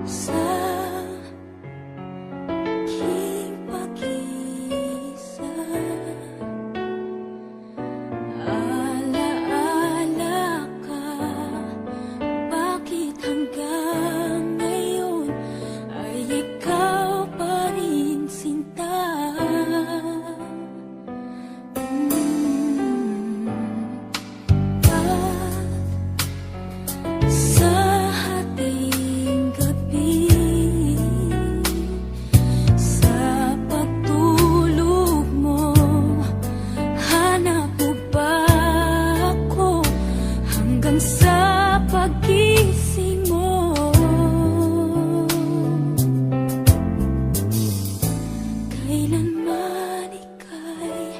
sa aking pag-iisa. Alaala ka, bakit hanggang ngayon ay ikaw pa rin sinta? Sa pag-gising mo, kailanman ika'y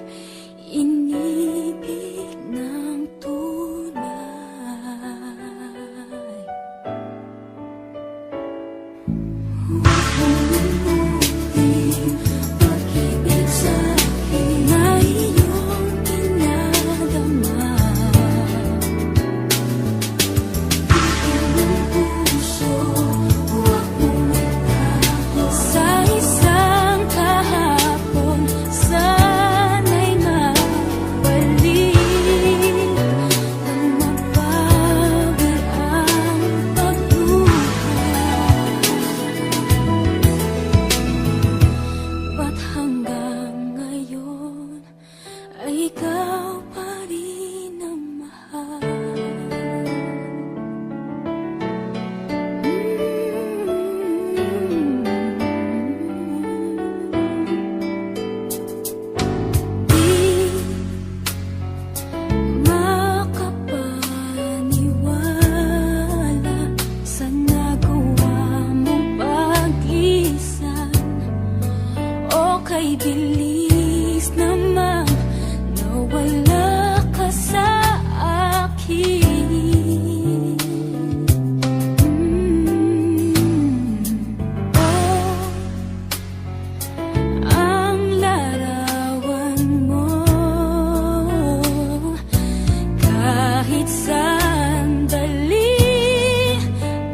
inibig ng tunay. Huwag mong lumutin pag-ibig sa'kin na iyong dinadama. Ikaw pa rin ang mahal. Di makapaniwala sa nagawa mong pag-isan, o kay bilis naman wala ka sa akin. Oh, ang larawan mo, kahit sandali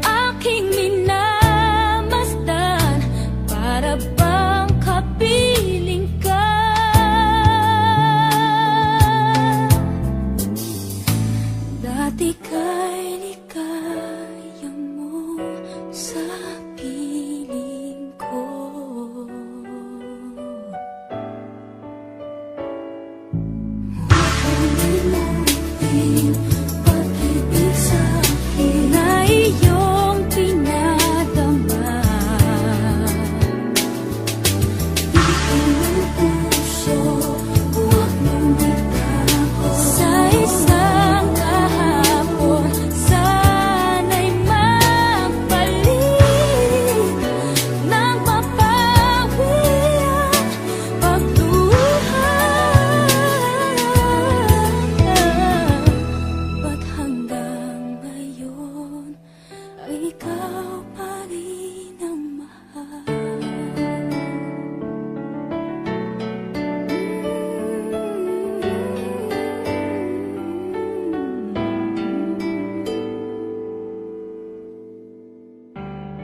aking minamasdan, para bang kapiling ka. Dati ka'y ligaya mo sa piling ko. Huwag mong limutin pag-ibig sa'kin na iyong pinadama. Ibigin ng puso, huwag mong itago sa isang ikaw pa rin.